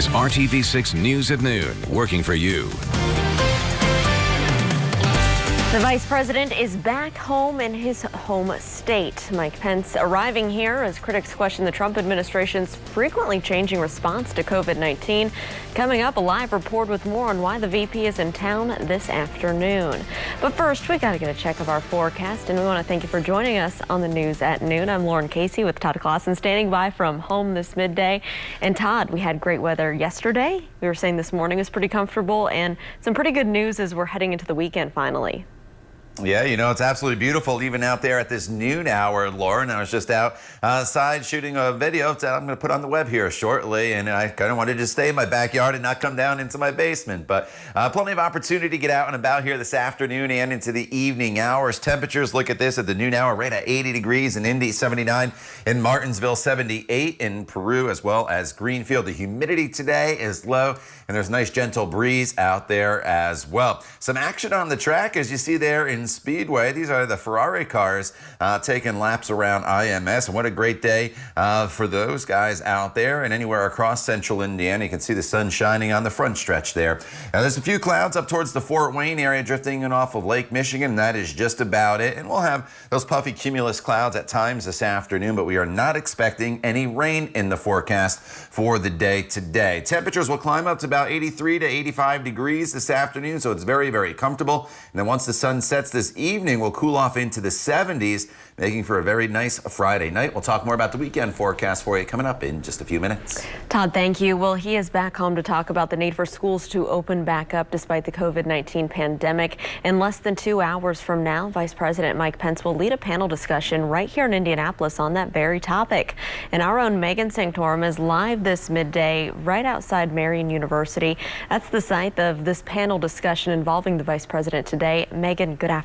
is RTV6 News at Noon, working for you. The vice president is back home in his home state. Mike Pence arriving here as critics question the Trump administration's frequently changing response to COVID-19. Coming up, a live report with more on why the VP is in town this afternoon. But first, we got to get a check of our forecast, and we want to thank you for joining us on the News at Noon. I'm Lauren Casey with Todd Clausen standing by from home this midday. And Todd, we had great weather yesterday. We were saying this morning is pretty comfortable, and some pretty good news as we're heading into the weekend finally. Yeah, you know, it's absolutely beautiful even out there at this noon hour, Lauren. I was just outside shooting a video that I'm going to put on the web here shortly, and I kind of wanted to stay in my backyard and not come down into my basement. But plenty of opportunity to get out and about here this afternoon and into the evening hours. Temperatures, look at this at the noon hour, right at 80 degrees in Indy, 79 in Martinsville, 78 in Peru, as well as Greenfield. The humidity today is low, and there's a nice gentle breeze out there as well. Some action on the track, as you see there in Speedway. These are the Ferrari cars taking laps around IMS, and what a great day for those guys out there and anywhere across central Indiana. You can see the sun shining on the front stretch there. Now, there's a few clouds up towards the Fort Wayne area drifting in off of Lake Michigan, and that is just about it. And we'll have those puffy cumulus clouds at times this afternoon, but we are not expecting any rain in the forecast for the day today. Temperatures will climb up to about 83 to 85 degrees this afternoon, so it's very, very comfortable. And then once the sun sets this evening, we'll cool off into the 70s, making for a very nice Friday night. We'll talk more about the weekend forecast for you coming up in just a few minutes. Todd, thank you. Well, he is back home to talk about the need for schools to open back up despite the COVID-19 pandemic. In less than 2 hours from now, Vice President Mike Pence will lead a panel discussion right here in Indianapolis on that very topic. And our own Megan Sanctorum is live this midday right outside Marian University. That's the site of this panel discussion involving the Vice President today. Megan, good afternoon.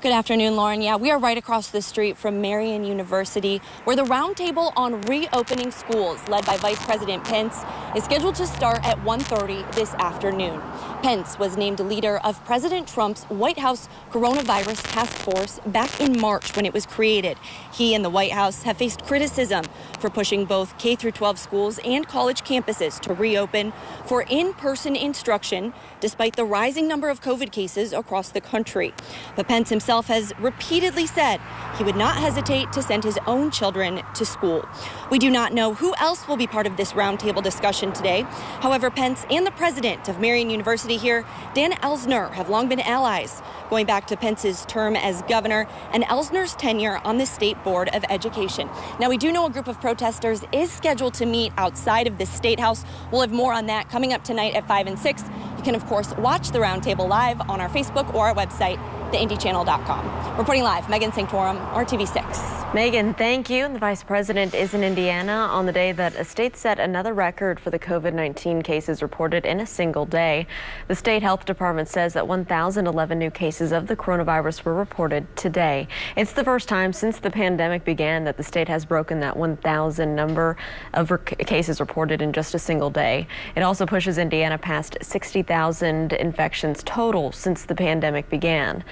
Good afternoon, Lauren. Yeah, we are right across the street from Marian University, where the roundtable on reopening schools, led by Vice President Pence, is scheduled to start at 1:30 this afternoon. Pence was named leader of President Trump's White House Coronavirus Task Force back in March when it was created. He and the White House have faced criticism for pushing both K-12 schools and college campuses to reopen for in-person instruction, despite the rising number of COVID cases across the country. But Pence himself has repeatedly said he would not hesitate to send his own children to school. We do not know who else will be part of this roundtable discussion today. However, Pence and the president of Marian University here, Dan Elsner, have long been allies, going back to Pence's term as governor and Elsner's tenure on the State Board of Education. Now, we do know a group of protesters is scheduled to meet outside of the State House. We'll have more on that coming up tonight at 5 and 6. You can, of course, watch the roundtable live on our Facebook or our website, theindychannel.com. Reporting live, Megan Sanctorum, RTV6. Megan, thank you. The Vice President is in Indiana on the day that a state set another record for the COVID-19 cases reported in a single day. The state health department says that 1,011 new cases of the coronavirus were reported today. It's the first time since the pandemic began that the state has broken that 1,000 number of cases reported in just a single day. It also pushes Indiana past 60,000 infections total since the pandemic began.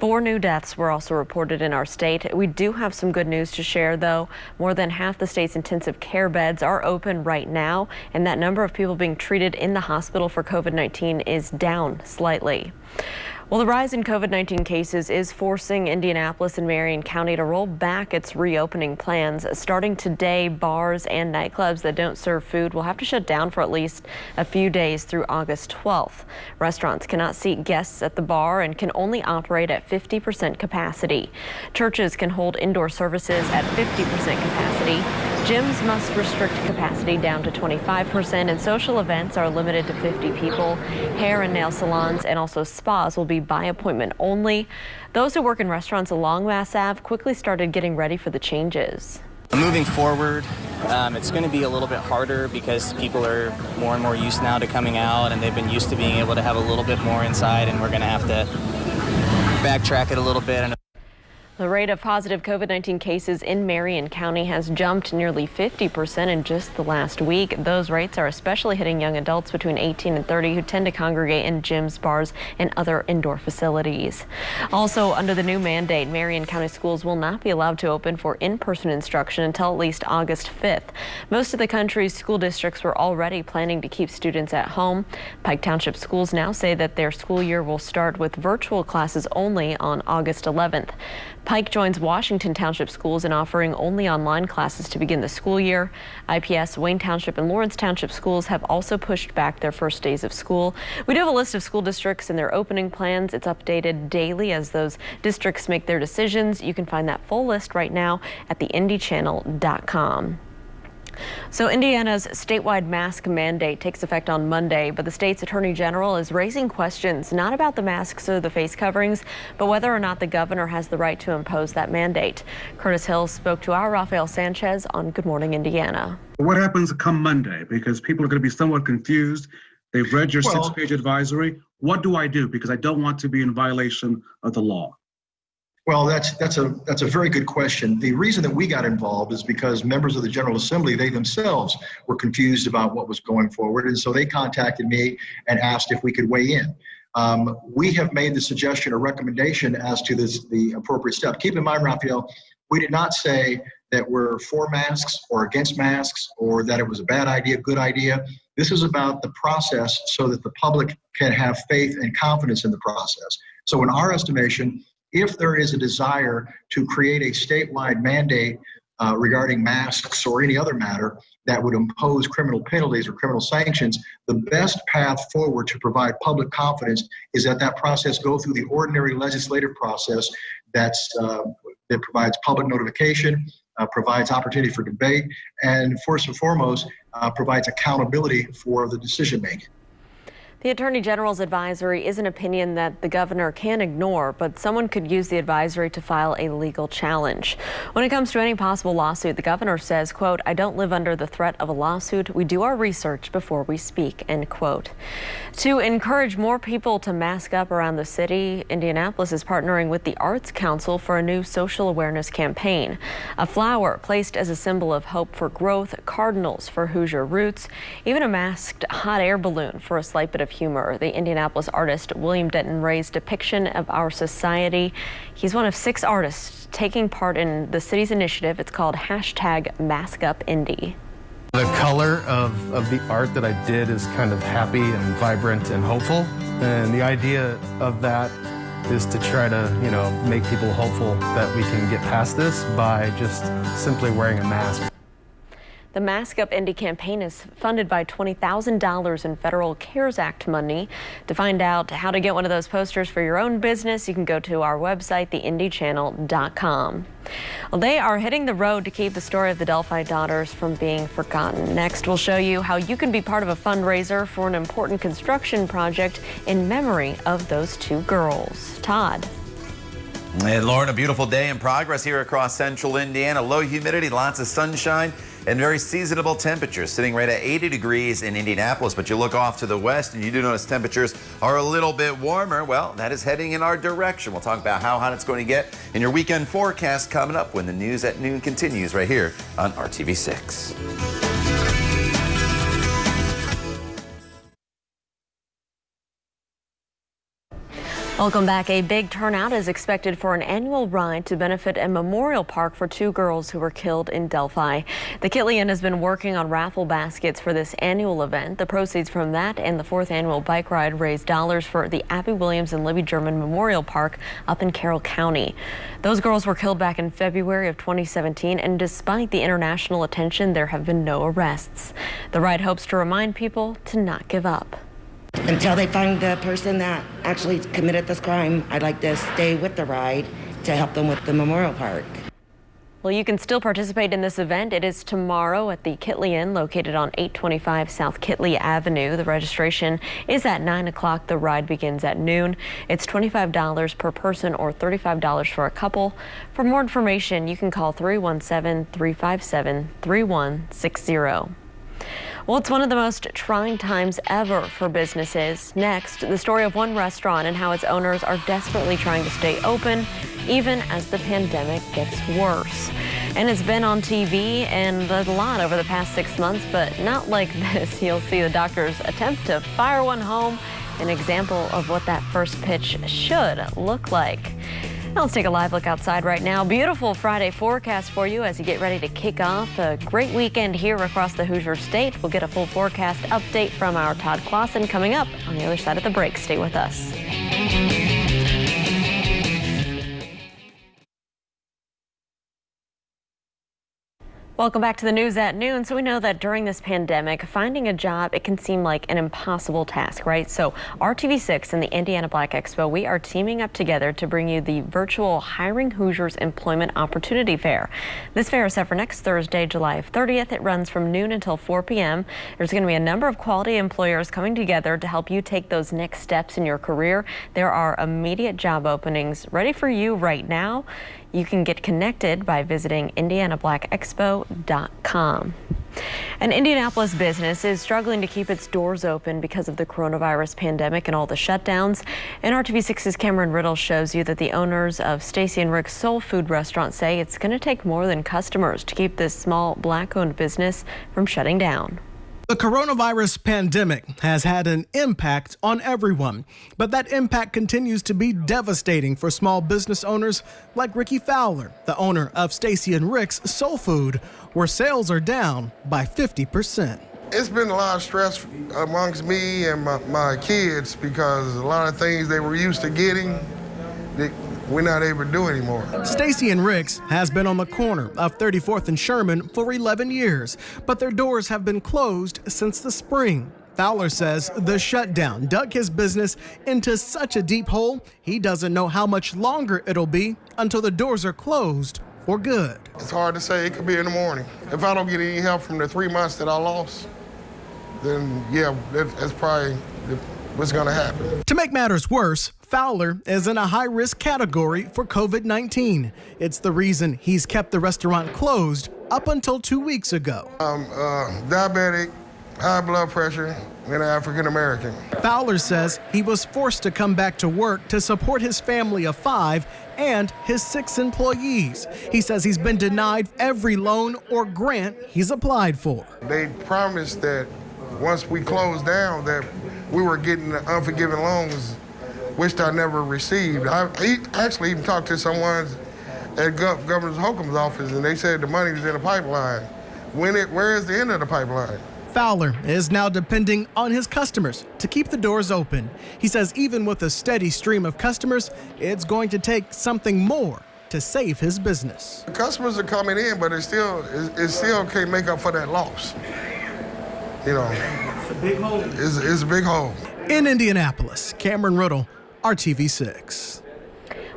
4 new deaths were also reported in our state. We do have some good news to share, though. More than half the state's intensive care beds are open right now, and that number of people being treated in the hospital for COVID-19 is down slightly. Well, the rise in COVID-19 cases is forcing Indianapolis and Marion County to roll back its reopening plans. Starting today, bars and nightclubs that don't serve food will have to shut down for at least a few days through August 12th. Restaurants cannot seat guests at the bar and can only operate at 50% capacity. Churches can hold indoor services at 50% capacity. Gyms must restrict capacity down to 25%, and social events are limited to 50 people. Hair and nail salons and also spas will be by appointment only. Those who work in restaurants along Mass Ave quickly started getting ready for the changes. Moving forward, it's going to be a little bit harder because people are more and more used now to coming out, and they've been used to being able to have a little bit more inside, and we're going to have to backtrack it a little bit. The rate of positive COVID-19 cases in Marion County has jumped nearly 50% in just the last week. Those rates are especially hitting young adults between 18 and 30 who tend to congregate in gyms, bars, and other indoor facilities. Also, under the new mandate, Marion County schools will not be allowed to open for in-person instruction until at least August 5th. Most of the country's school districts were already planning to keep students at home. Pike Township schools now say that their school year will start with virtual classes only on August 11th. Pike joins Washington Township schools in offering only online classes to begin the school year. IPS, Wayne Township, and Lawrence Township schools have also pushed back their first days of school. We do have a list of school districts and their opening plans. It's updated daily as those districts make their decisions. You can find that full list right now at theindychannel.com. So Indiana's statewide mask mandate takes effect on Monday, but the state's attorney general is raising questions not about the masks or the face coverings, but whether or not the governor has the right to impose that mandate. Curtis Hill spoke to our Rafael Sanchez on Good Morning Indiana. What happens come Monday? Because people are going to be somewhat confused. They've read your 6-page advisory. What do I do? Because I don't want to be in violation of the law. Well, that's a very good question. The reason that we got involved is because members of the General Assembly, they themselves were confused about what was going forward. And so they contacted me and asked if we could weigh in. We have made the suggestion or recommendation as to the appropriate step. Keep in mind, Rafael, we did not say that we're for masks or against masks or that it was a bad idea, good idea. This is about the process so that the public can have faith and confidence in the process. So in our estimation, if there is a desire to create a statewide mandate regarding masks or any other matter that would impose criminal penalties or criminal sanctions, the best path forward to provide public confidence is that process go through the ordinary legislative process that provides public notification, provides opportunity for debate, and first and foremost, provides accountability for the decision making. The Attorney General's advisory is an opinion that the governor can ignore, but someone could use the advisory to file a legal challenge. When it comes to any possible lawsuit, the governor says, quote, "I don't live under the threat of a lawsuit. We do our research before we speak," end quote. To encourage more people to mask up around the city, Indianapolis is partnering with the Arts Council for a new social awareness campaign. A flower placed as a symbol of hope for growth, cardinals for Hoosier roots, even a masked hot air balloon for a slight bit of humor. The Indianapolis artist William Denton Ray's depiction of our society. He's one of 6 artists taking part in the city's initiative. It's called #MaskUpIndy. The color of the art that I did is kind of happy and vibrant and hopeful. And the idea of that is to try to, make people hopeful that we can get past this by just simply wearing a mask. The Mask Up Indy campaign is funded by $20,000 in federal CARES Act money. To find out how to get one of those posters for your own business, you can go to our website, theindychannel.com. Well, they are hitting the road to keep the story of the Delphi daughters from being forgotten. Next, we'll show you how you can be part of a fundraiser for an important construction project in memory of those 2 girls. Todd. And Lauren, a beautiful day in progress here across central Indiana. Low humidity, lots of sunshine, and very seasonable temperatures, sitting right at 80 degrees in Indianapolis. But you look off to the west and you do notice temperatures are a little bit warmer. Well, that is heading in our direction. We'll talk about how hot it's going to get in your weekend forecast coming up when the news at noon continues right here on RTV6. Welcome back. A big turnout is expected for an annual ride to benefit a memorial park for 2 girls who were killed in Delphi. The Kitlian has been working on raffle baskets for this annual event. The proceeds from that and the 4th annual bike ride raised dollars for the Abby Williams and Libby German Memorial Park up in Carroll County. Those girls were killed back in February of 2017, and despite the international attention, there have been no arrests. The ride hopes to remind people to not give up. Until they find the person that actually committed this crime, I'd like to stay with the ride to help them with the memorial park. Well, you can still participate in this event. It is tomorrow at the Kitlian, located on 825 South Kitley Avenue. The registration is at 9 o'clock. The ride begins at noon. It's $25 per person or $35 for a couple. For more information, you can call 317-357-3160. Well, it's one of the most trying times ever for businesses. Next, the story of one restaurant and how its owners are desperately trying to stay open even as the pandemic gets worse. And it's been on TV and a lot over the past 6 months, but not like this. You'll see the doctors attempt to fire one home, an example of what that first pitch should look like. Now let's take a live look outside right now. Beautiful Friday forecast for you as you get ready to kick off a great weekend here across the Hoosier State. We'll get a full forecast update from our Todd Clausen coming up on the other side of the break. Stay with us. Welcome back to the news at noon. So we know that during this pandemic, finding a job, it can seem like an impossible task, right? So RTV6 and the Indiana Black Expo, we are teaming up together to bring you the virtual Hiring Hoosiers Employment Opportunity Fair. This fair is set for next Thursday, July 30th. It runs from noon until 4 p.m. There's going to be a number of quality employers coming together to help you take those next steps in your career. There are immediate job openings ready for you right now. You can get connected by visiting IndianaBlackExpo.com. An Indianapolis business is struggling to keep its doors open because of the coronavirus pandemic and all the shutdowns. And RTV6's Cameron Riddle shows you that the owners of Stacy and Rick's Soul Food restaurant say it's going to take more than customers to keep this small Black-owned business from shutting down. The coronavirus pandemic has had an impact on everyone, but that impact continues to be devastating for small business owners like Ricky Fowler, the owner of Stacy and Rick's Soul Food, where sales are down by 50%. It's been a lot of stress amongst me and my kids because a lot of things they were used to getting, we're not able to do anymore. Stacy and Rick's has been on the corner of 34th and Sherman for 11 years, but their doors have been closed since the spring. Fowler says the shutdown dug his business into such a deep hole, he doesn't know how much longer it'll be until the doors are closed for good. It's hard to say. It could be in the morning. If I don't get any help from the 3 months that I lost, then yeah, that's probably what's going to happen. To make matters worse, Fowler is in a high-risk category for COVID-19. It's the reason he's kept the restaurant closed up until 2 weeks ago. I'm diabetic, high blood pressure, and African American. Fowler says he was forced to come back to work to support his family of 5 and his 6 employees. He says he's been denied every loan or grant he's applied for. They promised that once we closed down that we were getting the unforgiven loans, which I never received. I actually even talked to someone at Governor Holcomb's office, and they said the money was in the pipeline. Where is the end of the pipeline? Fowler is now depending on his customers to keep the doors open. He says even with a steady stream of customers, it's going to take something more to save his business. The customers are coming in, but it still can't make up for that loss. You know, it's a big hole. It's a big hole. In Indianapolis, Cameron Riddle, RTV6.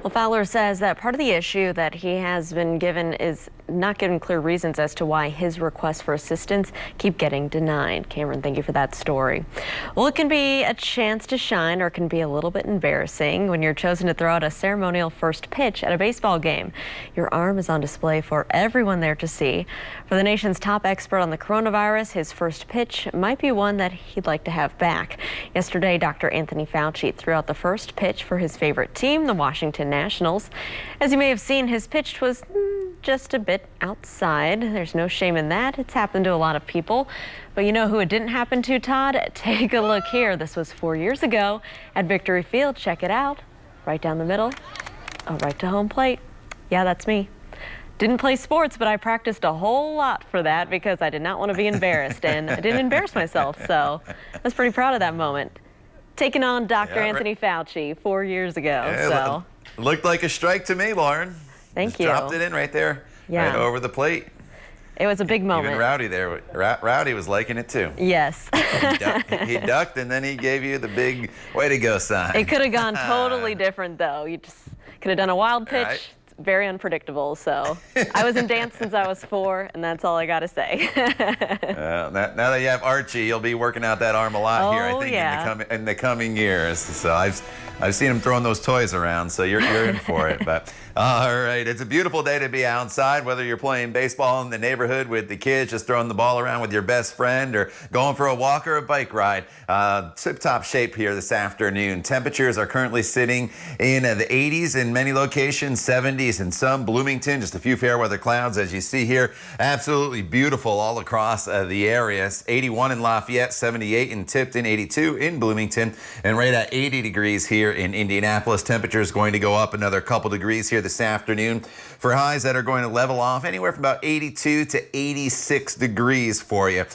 Well, Fowler says that part of the issue that he has been given is not given clear reasons as to why his requests for assistance keep getting denied. Cameron, thank you for that story. Well, it can be a chance to shine or it can be a little bit embarrassing when you're chosen to throw out a ceremonial first pitch at a baseball game. Your arm is on display for everyone there to see. For the nation's top expert on the coronavirus, his first pitch might be one that he'd like to have back. Yesterday, Dr. Anthony Fauci threw out the first pitch for his favorite team, the Washington Nationals. As you may have seen, his pitch was just a bit outside. There's no shame in that. It's happened to a lot of people. But you know who it didn't happen to, Todd? Take a look here. This was 4 years ago at Victory Field. Check it out. Right down the middle. Oh, right to home plate. Yeah, that's me. Didn't play sports, but I practiced a whole lot for that because I did not want to be embarrassed, and I didn't embarrass myself. So I was pretty proud of that moment. Taking on Dr. Anthony Fauci 4 years ago. Yeah, looked like a strike to me, Lauren. Thank you. Dropped it in right there, right over the plate. It was a big moment. Even Rowdy there, Rowdy was liking it too. Yes. He ducked and then he gave you the big way to go sign. It could have gone totally different though. You just could have done a wild pitch. Right. very unpredictable. So I was in dance since I was 4, and that's all I got to say. Now that you have Archie, you'll be working out that arm a lot here, I think, yeah. in the coming years. So I've seen him throwing those toys around, so you're in for it. But all right, it's a beautiful day to be outside, whether you're playing baseball in the neighborhood with the kids, just throwing the ball around with your best friend, or going for a walk or a bike ride. Tip-top shape here this afternoon. Temperatures are currently sitting in the 80s in many locations, 70s in some. Bloomington, just a few fair weather clouds, as you see here. Absolutely beautiful all across the area. 81 in Lafayette, 78 in Tipton, 82 in Bloomington, and right at 80 degrees here in Indianapolis. Temperatures going to go up another couple degrees here this afternoon for highs that are going to level off anywhere from about 82 to 86 degrees for you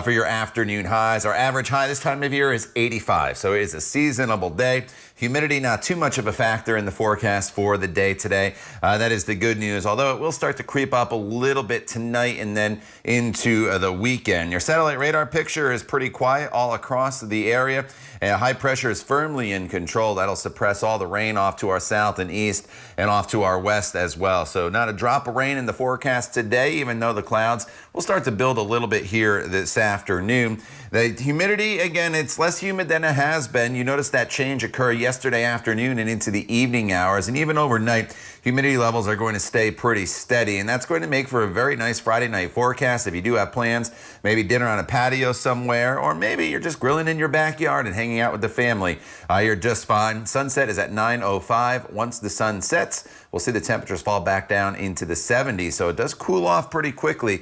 for your afternoon highs. Our average high this time of year is 85, so it is a seasonable day. Humidity not too much of a factor in the forecast for the day today. That is the good news, although it will start to creep up a little bit tonight and then into the weekend. Your satellite radar picture is pretty quiet all across the area. High pressure is firmly in control. That'll suppress all the rain off to our south and east and off to our west as well. So not a drop of rain in the forecast today, even though the clouds will start to build a little bit here this afternoon. The humidity, again, it's less humid than it has been. You noticed that change occur yesterday afternoon and into the evening hours, and even overnight, humidity levels are going to stay pretty steady, and that's going to make for a very nice Friday night forecast. If you do have plans, maybe dinner on a patio somewhere, or maybe you're just grilling in your backyard and hanging out with the family, you're just fine. Sunset is at 9:05. Once the sun sets, we'll see the temperatures fall back down into the 70s, so it does cool off pretty quickly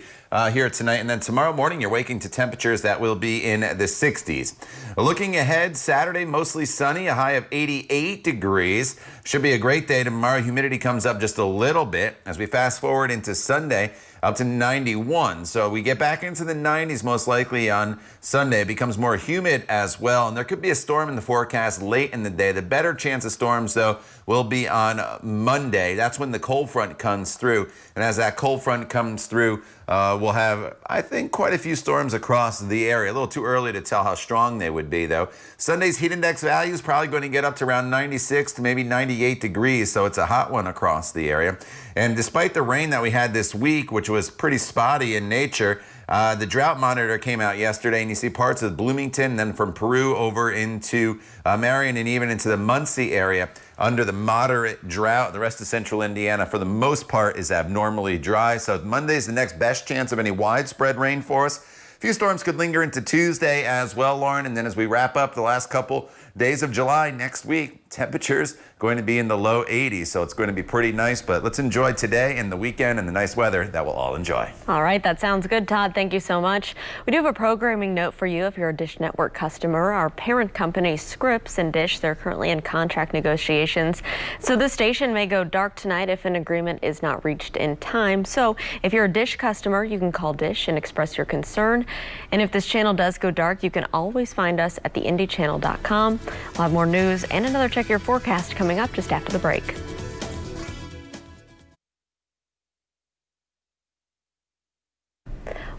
here tonight, and then tomorrow morning you're waking to temperatures that will be in the 60s. Looking ahead, Saturday mostly sunny, a high of 88 degrees. Should be a great day tomorrow. Humidity comes up just a little bit as we fast forward into Sunday, up to 91. So we get back into the 90s most likely on Sunday. It becomes more humid as well, and there could be a storm in the forecast late in the day. The better chance of storms, though, will be on Monday. That's when the cold front comes through, and as that cold front comes through, we'll have, I think, quite a few storms across the area. A little too early to tell how strong they would be, though. Sunday's heat index value is probably going to get up to around 96 to maybe 98 degrees, so it's a hot one across the area. And despite the rain that we had this week, which was pretty spotty in nature, the drought monitor came out yesterday, and you see parts of Bloomington, and then from Peru over into Marion and even into the Muncie area under the moderate drought. The rest of central Indiana, for the most part, is abnormally dry. So Monday's the next best chance of any widespread rain for us. A few storms could linger into Tuesday as well, Lauren. And then as we wrap up the last couple days of July next week, temperatures going to be in the low 80s. So it's going to be pretty nice. But let's enjoy today and the weekend and the nice weather that we'll all enjoy. All right, that sounds good, Todd. Thank you so much. We do have a programming note for you if you're a Dish Network customer. Our parent company, Scripps and Dish, they're currently in contract negotiations. So the station may go dark tonight if an agreement is not reached in time. So if you're a Dish customer, you can call Dish and express your concern. And if this channel does go dark, you can always find us at theindychannel.com. We'll have more news and another Check Your Forecast coming up just after the break.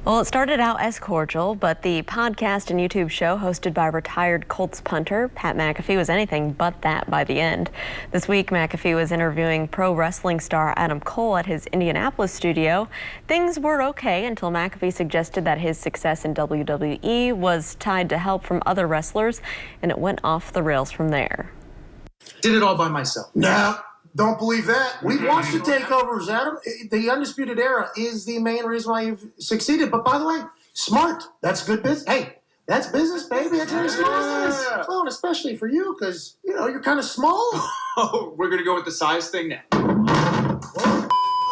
Well, it started out as cordial, but the podcast and YouTube show hosted by retired Colts punter Pat McAfee was anything but that by the end. This week, McAfee was interviewing pro wrestling star Adam Cole at his Indianapolis studio. Things were okay until McAfee suggested that his success in WWE was tied to help from other wrestlers, and it went off the rails from there. Did it all by myself. No. Don't believe that. We watched the takeovers, Adam. The Undisputed Era is the main reason why you've succeeded. But by the way, smart. That's good business. Hey, that's business, baby. That's very smart business. Oh, and especially for you, because, you know, you're kind of small. Oh, we're going to go with the size thing now.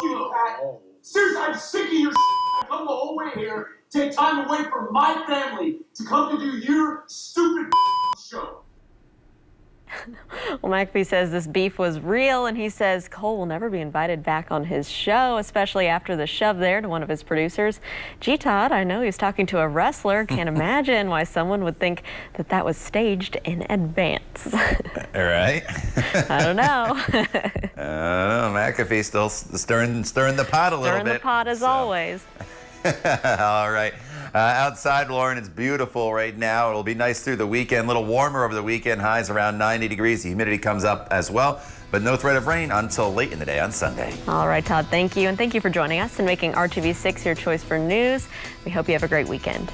You, Pat. Seriously, I'm sick of your I come the whole way here, take time away from my family to come to do your stupid show. Well, McAfee says this beef was real, and he says Cole will never be invited back on his show, especially after the shove there to one of his producers. Gee, Todd, I know he's talking to a wrestler. Can't imagine why someone would think that that was staged in advance. All right. I don't know. McAfee still stirring the pot a little bit. Stirring the pot as always. All right. Outside, Lauren, it's beautiful right now. It'll be nice through the weekend, a little warmer over the weekend, highs around 90 degrees. The humidity comes up as well, but no threat of rain until late in the day on Sunday. All right, Todd, thank you. And thank you for joining us and making RTV6 your choice for news. We hope you have a great weekend.